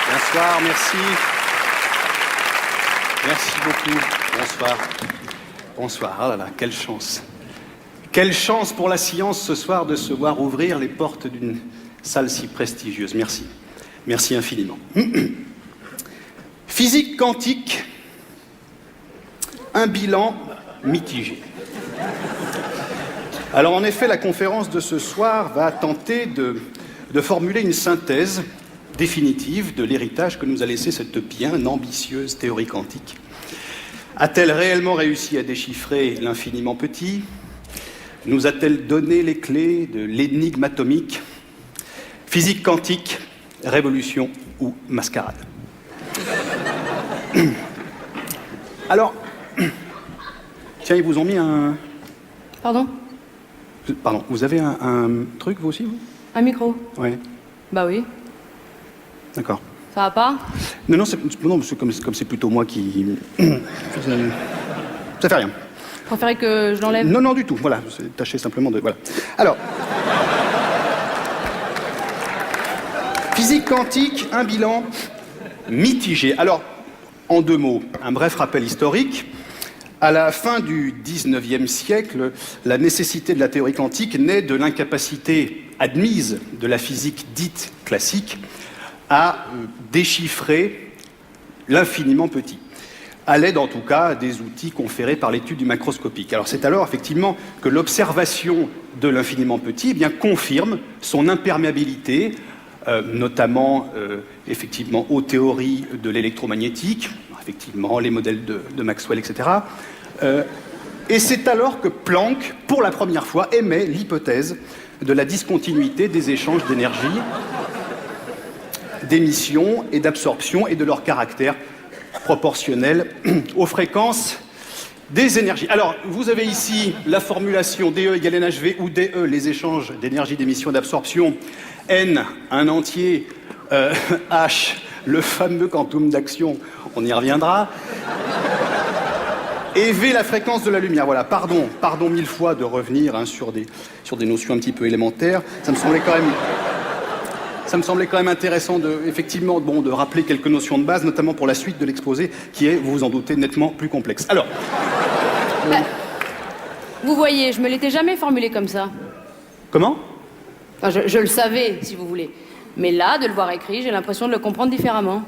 Bonsoir, merci. Merci beaucoup. Bonsoir. Bonsoir. Ah là là, quelle chance. Quelle chance pour la science ce soir de se voir ouvrir les portes d'une salle si prestigieuse. Merci. Merci infiniment. Physique quantique, un bilan mitigé. Alors en effet, la conférence de ce soir va tenter de formuler une synthèse définitive de l'héritage que nous a laissé cette bien ambitieuse théorie quantique. A-t-elle réellement réussi à déchiffrer l'infiniment petit? Nous a-t-elle donné les clés de l'énigme atomique? Physique quantique, révolution ou mascarade? Alors, tiens, ils vous ont mis un... Pardon? Pardon, vous avez un truc, vous aussi, vous? Un micro? Oui. Bah oui. D'accord. Ça va pas? Non, comme c'est plutôt moi qui... Ça fait rien. Vous préférez que je l'enlève? Non, du tout, voilà, c'est tâché simplement de... Voilà. Alors... Physique quantique, un bilan mitigé. Alors, en deux mots, un bref rappel historique. À la fin du XIXe siècle, la nécessité de la théorie quantique naît de l'incapacité admise de la physique dite classique à déchiffrer l'infiniment petit, à l'aide en tout cas des outils conférés par l'étude du macroscopique. Alors c'est alors effectivement que l'observation de l'infiniment petit confirme son imperméabilité, notamment effectivement aux théories de l'électromagnétique, effectivement les modèles de Maxwell, etc. Et c'est alors que Planck, pour la première fois, émet l'hypothèse de la discontinuité des échanges d'énergie, d'émission et d'absorption et de leur caractère proportionnel aux fréquences des énergies. Alors, vous avez ici la formulation DE égale NHV, où DE, les échanges d'énergie, d'émission et d'absorption, N, un entier, H, le fameux quantum d'action, on y reviendra, et V, la fréquence de la lumière. Voilà, pardon mille fois de revenir sur des notions un petit peu élémentaires. Ça me semblait quand même intéressant de rappeler quelques notions de base, notamment pour la suite de l'exposé, qui est, vous vous en doutez, nettement plus complexe. Alors... Vous voyez, je me l'étais jamais formulé comme ça. Comment? Enfin, je le savais, si vous voulez. Mais là, de le voir écrit, j'ai l'impression de le comprendre différemment.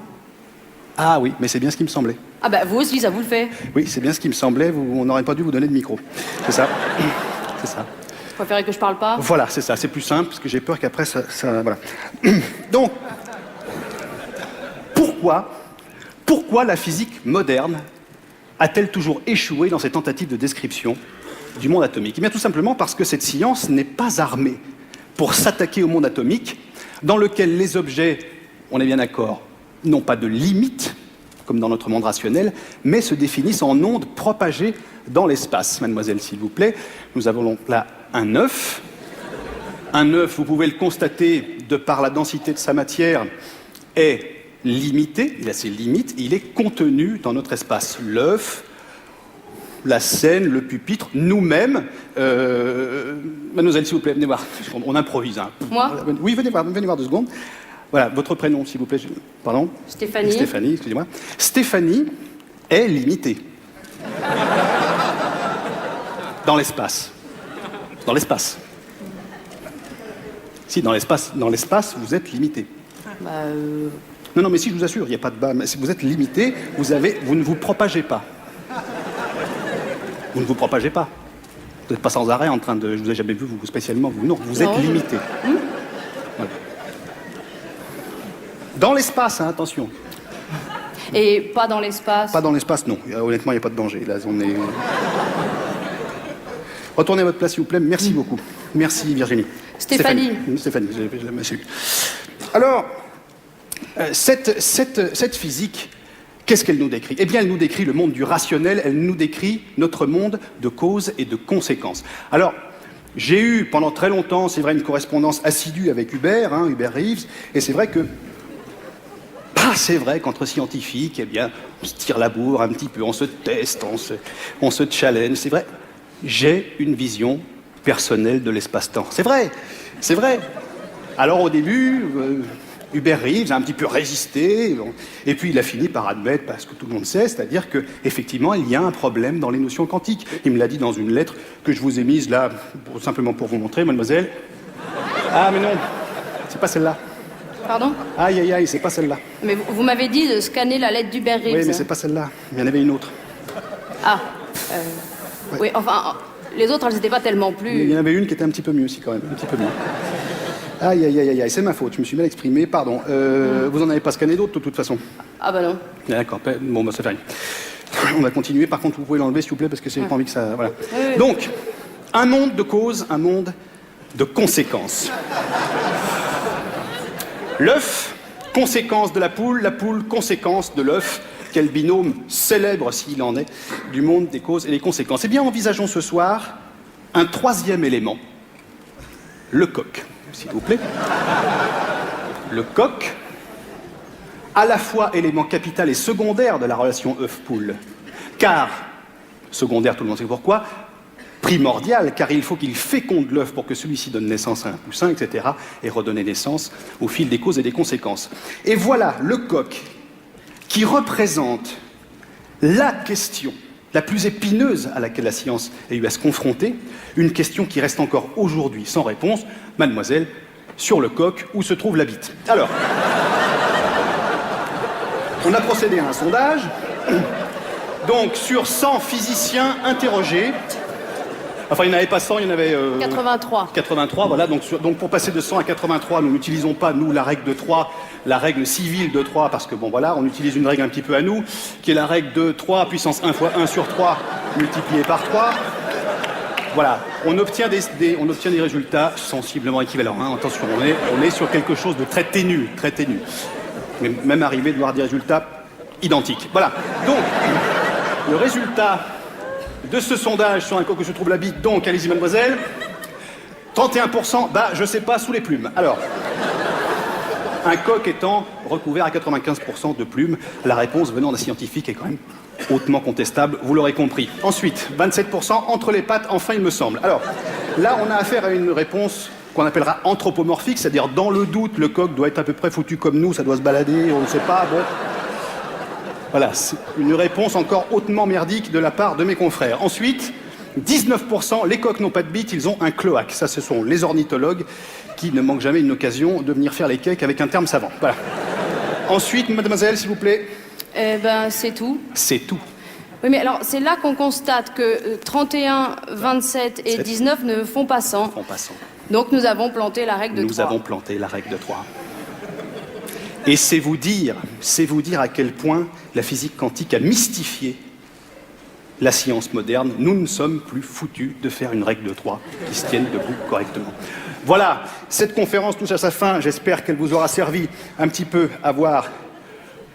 Ah oui, mais c'est bien ce qui me semblait. Ah bah, vous aussi, ça vous le fait. Oui, c'est bien ce qui me semblait, on n'aurait pas dû vous donner de micro. C'est ça. C'est ça. Vous préférez que je parle pas? Voilà, c'est ça, c'est plus simple, parce que j'ai peur qu'après, ça voilà. Donc, pourquoi la physique moderne a-t-elle toujours échoué dans ses tentatives de description du monde atomique? Eh bien, tout simplement parce que cette science n'est pas armée pour s'attaquer au monde atomique, dans lequel les objets, on est bien d'accord, n'ont pas de limite, comme dans notre monde rationnel, mais se définissent en ondes propagées dans l'espace. Mademoiselle, s'il vous plaît, nous avons donc là un œuf. Un œuf, vous pouvez le constater, de par la densité de sa matière, est limité, il a ses limites, il est contenu dans notre espace. L'œuf, la scène, le pupitre, nous-mêmes. Mademoiselle, s'il vous plaît, venez voir. On improvise. Hein. Moi? Oui, venez voir 2 secondes. Voilà, votre prénom, s'il vous plaît. Pardon? Stéphanie. Stéphanie, excusez-moi. Stéphanie est limitée. Dans l'espace. Dans l'espace. Si, dans l'espace, vous êtes limité. Non, mais si, je vous assure, il n'y a pas de bas. Mais si vous êtes limité, vous ne vous propagez pas. Vous ne vous propagez pas. Vous n'êtes pas sans arrêt en train de... Je vous ai jamais vu, vous, spécialement, vous. Non, vous êtes limité. Voilà. Dans l'espace, hein, attention. Et pas dans l'espace? Pas dans l'espace, non. Honnêtement, il n'y a pas de danger. Là, on est... Retournez à votre place, s'il vous plaît. Merci beaucoup. Merci, Virginie. Stéphanie, je l'ai su. Alors, cette physique, qu'est-ce qu'elle nous décrit? Eh bien, elle nous décrit le monde du rationnel, elle nous décrit notre monde de causes et de conséquences. Alors, j'ai eu pendant très longtemps, c'est vrai, une correspondance assidue avec Hubert Reeves, et c'est vrai que c'est vrai qu'entre scientifiques, eh bien, on se tire la bourre un petit peu, on se teste, on se challenge. C'est vrai, j'ai une vision personnelle de l'espace-temps. C'est vrai. Alors au début, Hubert Reeves a un petit peu résisté, et puis il a fini par admettre, parce que tout le monde sait, c'est-à-dire qu'effectivement, il y a un problème dans les notions quantiques. Il me l'a dit dans une lettre que je vous ai mise là, simplement pour vous montrer, mademoiselle. Ah, mais non, c'est pas celle-là. Pardon? Aïe, aïe, aïe, c'est pas celle-là. Mais vous m'avez dit de scanner la lettre d'Hubert Reeves. Oui, mais c'est pas celle-là. Il y en avait une autre. Ah. Oui, enfin, les autres, elles n'étaient pas tellement plus... Il y en avait une qui était un petit peu mieux aussi, quand même. Un petit peu mieux. Aïe, aïe, aïe, aïe, c'est ma faute. Je me suis mal exprimé, pardon. Vous en avez pas scanné d'autres, de toute façon? Ah bah non. D'accord, bon, bah ça fait rien. On va continuer. Par contre, vous pouvez l'enlever, s'il vous plaît, parce que j'ai pas envie que ça... Voilà. Oui. Donc, un monde de causes, un monde de conséquences. L'œuf, conséquence de la poule, conséquence de l'œuf. Quel binôme célèbre, s'il en est, du monde des causes et des conséquences. Eh bien, envisageons ce soir un troisième élément, le coq, s'il vous plaît. Le coq, à la fois élément capital et secondaire de la relation œuf-poule. Car, secondaire, tout le monde sait pourquoi, primordial, car il faut qu'il féconde l'œuf pour que celui-ci donne naissance à un poussin, etc., et redonner naissance au fil des causes et des conséquences. Et voilà le coq qui représente la question la plus épineuse à laquelle la science a eu à se confronter, une question qui reste encore aujourd'hui sans réponse. Mademoiselle, sur le coq, où se trouve la bite? Alors, on a procédé à un sondage. Donc, sur 100 physiciens interrogés, enfin, il n'y en avait pas 100, il y en avait... 83. 83, voilà. Donc, pour passer de 100 à 83, nous n'utilisons pas, nous, la règle de 3, la règle civile de 3, parce que, bon, voilà, on utilise une règle un petit peu à nous, qui est la règle de 3 puissance 1 fois 1 sur 3 multiplié par 3. Voilà, on obtient des résultats sensiblement équivalents. Hein. Attention, on est sur quelque chose de très ténu, très ténu. Mais même arrivé de voir des résultats identiques. Voilà. Donc, le résultat de ce sondage sur un coq où se trouve la bite, donc, allez-y mademoiselle, 31%, bah, je sais pas, sous les plumes. Alors, un coq étant recouvert à 95% de plumes, la réponse venant d'un scientifique est quand même hautement contestable, vous l'aurez compris. Ensuite, 27% entre les pattes, enfin il me semble. Alors, là, on a affaire à une réponse qu'on appellera anthropomorphique, c'est-à-dire dans le doute, le coq doit être à peu près foutu comme nous, ça doit se balader, on ne sait pas, bon... Voilà, c'est une réponse encore hautement merdique de la part de mes confrères. Ensuite, 19%, les coqs n'ont pas de bite, ils ont un cloaque. Ça, ce sont les ornithologues qui ne manquent jamais une occasion de venir faire les cakes avec un terme savant. Voilà. Ensuite, mademoiselle, s'il vous plaît. Eh ben, c'est tout. C'est tout. Oui, mais alors, c'est là qu'on constate que 31, 27 et 19 ne font pas 100. Donc, nous avons planté la règle de 3. Nous avons planté la règle de 3. Et c'est vous dire à quel point la physique quantique a mystifié la science moderne. Nous ne sommes plus foutus de faire une règle de 3 qui se tienne debout correctement. Voilà, cette conférence touche à sa fin. J'espère qu'elle vous aura servi un petit peu à voir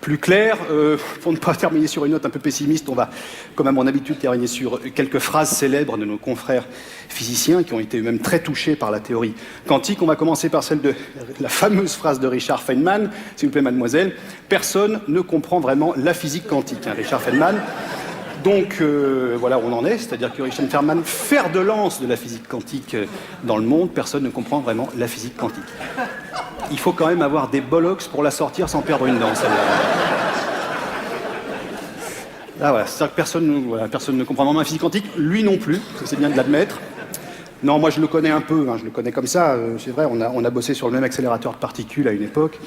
plus clair. Pour ne pas terminer sur une note un peu pessimiste, on va, comme à mon habitude, terminer sur quelques phrases célèbres de nos confrères physiciens qui ont été eux-mêmes très touchés par la théorie quantique. On va commencer par celle de la fameuse phrase de Richard Feynman, s'il vous plaît, mademoiselle. Personne ne comprend vraiment la physique quantique, hein, Richard Feynman. Donc, voilà où on en est, c'est-à-dire que Richard Feynman, fer de lance de la physique quantique dans le monde, personne ne comprend vraiment la physique quantique. Il faut quand même avoir des bollocks pour la sortir sans perdre une dent, celle-là. Ah voilà, c'est-à-dire que personne ne comprend vraiment la physique quantique, lui non plus, c'est bien de l'admettre. Non, moi je le connais un peu, hein, je le connais comme ça, c'est vrai, on a bossé sur le même accélérateur de particules à une époque.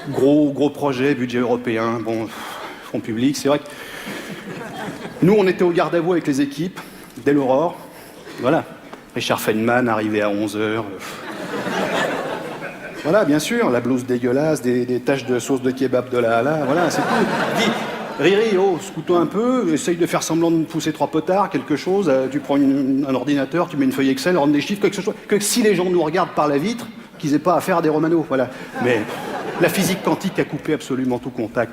Gros projet, budget européen, bon, fonds publics, c'est vrai que... Nous, on était au garde à vous avec les équipes, dès l'aurore. Voilà. Richard Feynman arrivé à 11h. Voilà, bien sûr, la blouse dégueulasse, des taches de sauce de kebab de là à là, voilà, c'est tout. Dis, Riri, oh, scoute-toi un peu, essaye de faire semblant de pousser 3 potards, quelque chose, tu prends un ordinateur, tu mets une feuille Excel, rendre des chiffres, quelque chose, que si les gens nous regardent par la vitre, qu'ils aient pas affaire à des romanos, voilà. Mais la physique quantique a coupé absolument tout contact.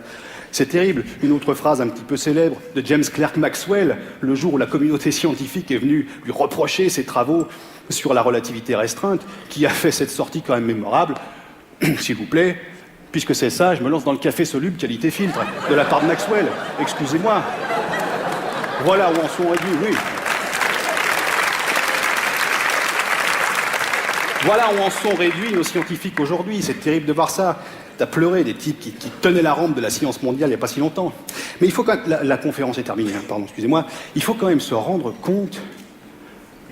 C'est terrible. Une autre phrase un petit peu célèbre de James Clerk Maxwell, le jour où la communauté scientifique est venue lui reprocher ses travaux sur la relativité restreinte, qui a fait cette sortie quand même mémorable. S'il vous plaît, puisque c'est ça, je me lance dans le café soluble qualité filtre, de la part de Maxwell. Excusez-moi. Voilà où en sont réduits, oui. Voilà où en sont réduits nos scientifiques aujourd'hui. C'est terrible de voir ça. T'as pleuré des types qui tenaient la rampe de la science mondiale il n'y a pas si longtemps. Mais il faut quand même, la conférence est terminée, hein, pardon, excusez-moi, il faut quand même se rendre compte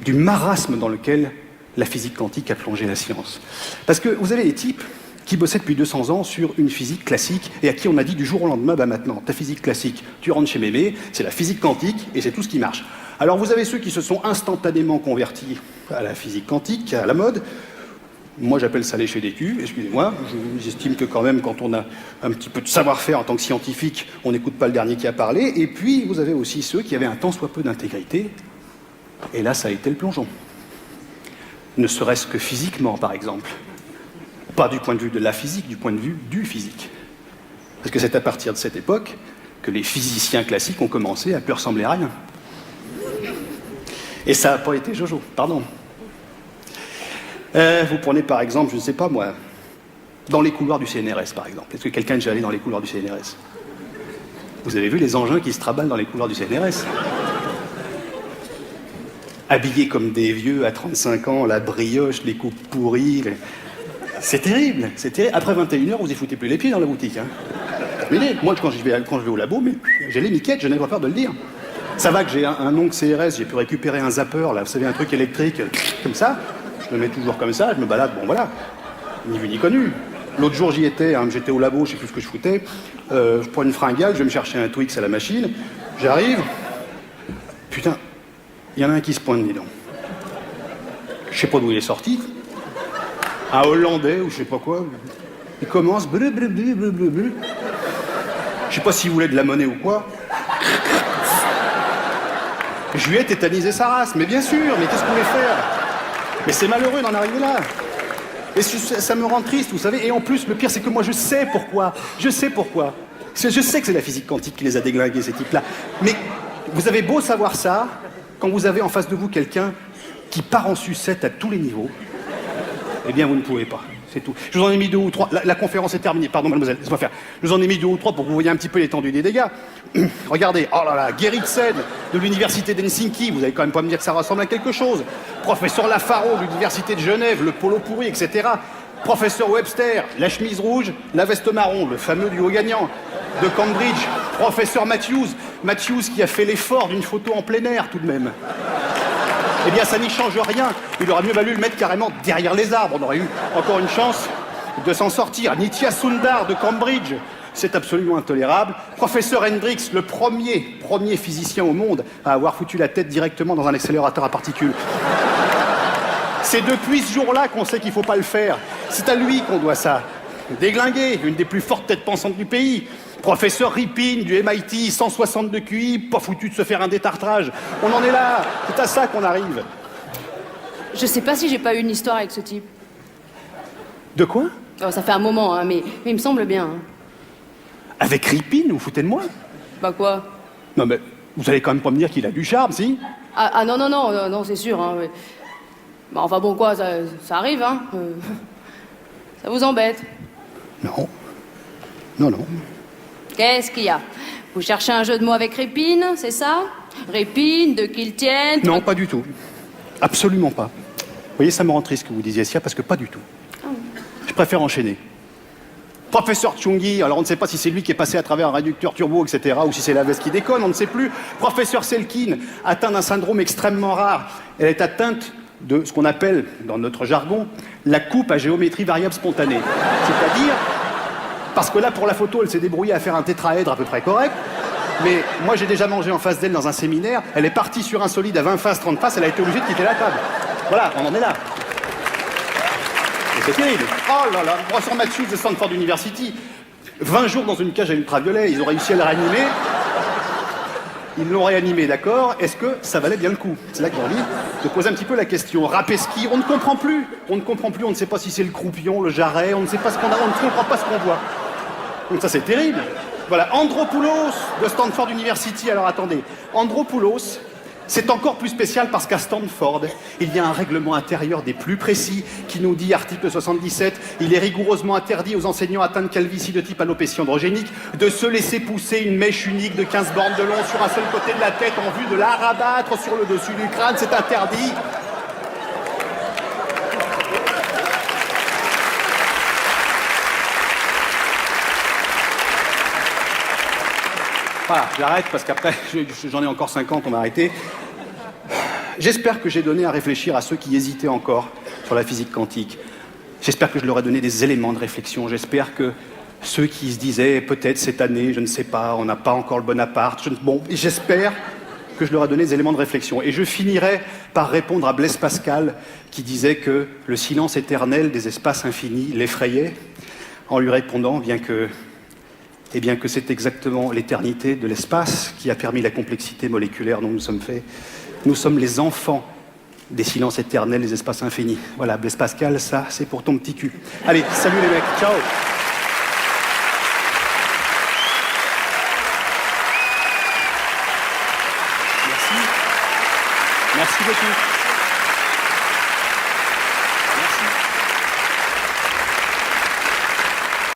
du marasme dans lequel la physique quantique a plongé la science. Parce que vous avez des types qui bossaient depuis 200 ans sur une physique classique et à qui on a dit du jour au lendemain, bah maintenant, ta physique classique, tu rentres chez Mémé, c'est la physique quantique et c'est tout ce qui marche. Alors vous avez ceux qui se sont instantanément convertis à la physique quantique, à la mode. Moi j'appelle ça lécher des culs, excusez-moi. J'estime que quand même quand on a un petit peu de savoir-faire en tant que scientifique, on n'écoute pas le dernier qui a parlé. Et puis vous avez aussi ceux qui avaient un tant soit peu d'intégrité. Et là ça a été le plongeon. Ne serait-ce que physiquement par exemple. Pas du point de vue de la physique, du point de vue du physique. Parce que c'est à partir de cette époque que les physiciens classiques ont commencé à plus ressembler à rien. Et ça n'a pas été Jojo, pardon. Vous prenez par exemple, je ne sais pas moi, dans les couloirs du CNRS par exemple. Est-ce que quelqu'un est déjà allé dans les couloirs du CNRS? Vous avez vu les engins qui se traballent dans les couloirs du CNRS? Habillés comme des vieux à 35 ans, la brioche, les coupes pourries. C'est terrible, c'est terrible. Après 21h, vous y foutez plus les pieds dans la boutique. Hein. Mais moi, quand je vais au labo, mais j'ai les miquettes, je n'ai pas peur de le dire. Ça va que j'ai un ongle CRS, j'ai pu récupérer un zapper, là, vous savez, un truc électrique, comme ça. Je me mets toujours comme ça, je me balade, bon voilà. Ni vu ni connu. L'autre jour, j'y étais, hein, j'étais au labo, je sais plus ce que je foutais. Je prends une fringale, je vais me chercher un Twix à la machine. J'arrive. Putain, il y en a un qui se pointe, dis donc. Je sais pas d'où il est sorti. Un Hollandais ou je sais pas quoi. Il commence. Je sais pas s'il voulait de la monnaie ou quoi. Je lui ai tétanisé sa race, mais bien sûr, mais qu'est-ce qu'on voulait faire? Mais c'est malheureux d'en arriver là. Et ça me rend triste, vous savez. Et en plus, le pire, c'est que moi, je sais pourquoi. Je sais pourquoi. Je sais que c'est la physique quantique qui les a déglingués, ces types-là. Mais vous avez beau savoir ça, quand vous avez en face de vous quelqu'un qui part en sucette à tous les niveaux, eh bien, vous ne pouvez pas. C'est tout. Je vous en ai mis 2 ou 3. La conférence est terminée. Pardon, mademoiselle, laissez-moi faire. Je vous en ai mis 2 ou 3 pour que vous voyez un petit peu l'étendue des dégâts. Regardez. Oh là là, Gerritsen de l'université d'Helsinki. Vous allez quand même pas me dire que ça ressemble à quelque chose. Professeur Lafaro de l'université de Genève, le polo pourri, etc. Professeur Webster, la chemise rouge, la veste marron, le fameux duo gagnant de Cambridge. Professeur Matthews qui a fait l'effort d'une photo en plein air tout de même. Eh bien, ça n'y change rien. Il aurait mieux valu le mettre carrément derrière les arbres. On aurait eu encore une chance de s'en sortir. Nitya Sundar de Cambridge, c'est absolument intolérable. Professeur Hendricks, le premier physicien au monde à avoir foutu la tête directement dans un accélérateur à particules. C'est depuis ce jour-là qu'on sait qu'il ne faut pas le faire. C'est à lui qu'on doit ça. Déglingué, une des plus fortes têtes pensantes du pays. Professeur Ripin du MIT, 162 QI, pas foutu de se faire un détartrage. On en est là, c'est à ça qu'on arrive. Je sais pas si j'ai pas eu une histoire avec ce type. De quoi? Oh, ça fait un moment, hein, mais il me semble bien. Hein. Avec Ripin, vous foutez de moi? Bah quoi? Non mais, vous allez quand même pas me dire qu'il a du charme, si? Ah non, c'est sûr. Hein, mais... Bah enfin bon quoi, ça arrive, hein. Ça vous embête? Non. Qu'est-ce qu'il y a? Vous cherchez un jeu de mots avec Ripin, c'est ça? Ripin, de qui le tienne? Non, pas du tout. Absolument pas. Vous voyez, ça me rend triste que vous disiez ça, parce que pas du tout. Je préfère enchaîner. Professeur Tchungi, alors on ne sait pas si c'est lui qui est passé à travers un réducteur turbo, etc., ou si c'est la veste qui déconne, on ne sait plus. Professeur Selkin, atteint d'un syndrome extrêmement rare. Elle est atteinte de ce qu'on appelle, dans notre jargon, la coupe à géométrie variable spontanée. C'est-à-dire... Parce que là, pour la photo, elle s'est débrouillée à faire un tétraèdre à peu près correct. Mais moi, j'ai déjà mangé en face d'elle dans un séminaire. Elle est partie sur un solide à 20 faces, 30 faces. Elle a été obligée de quitter la table. Voilà, on en est là. Et c'est terrible. Oh là là, professeur Matthews de Stanford University. 20 jours dans une cage à ultraviolet. Ils ont réussi à le réanimer. Ils l'ont réanimé, d'accord. Est-ce que ça valait bien le coup? C'est là que j'ai envie de poser un petit peu la question. Rapeski, on ne comprend plus. On ne sait pas si c'est le croupion, le jarret, on ne sait pas ce qu'on a, on ne comprend pas ce qu'on voit. Donc ça, c'est terrible. Voilà, Andropoulos de Stanford University. Alors attendez, Andropoulos, c'est encore plus spécial parce qu'à Stanford, il y a un règlement intérieur des plus précis qui nous dit, article 77, il est rigoureusement interdit aux enseignants atteints de calvitie de type alopécie androgénique de se laisser pousser une mèche unique de 15 bornes de long sur un seul côté de la tête en vue de la rabattre sur le dessus du crâne. C'est interdit. Voilà, j'arrête parce qu'après, j'en ai encore 50, on va arrêter. J'espère que j'ai donné à réfléchir à ceux qui hésitaient encore sur la physique quantique. J'espère que je leur ai donné des éléments de réflexion. J'espère que ceux qui se disaient, peut-être cette année, je ne sais pas, on n'a pas encore le bon appart. Bon, j'espère que je leur ai donné des éléments de réflexion. Et je finirai par répondre à Blaise Pascal, qui disait que le silence éternel des espaces infinis l'effrayait, en lui répondant, bien que c'est exactement l'éternité de l'espace qui a permis la complexité moléculaire dont nous sommes faits. Nous sommes les enfants des silences éternels des espaces infinis. Voilà, Blaise Pascal, ça, c'est pour ton petit cul. Allez, salut les mecs, ciao. Merci beaucoup.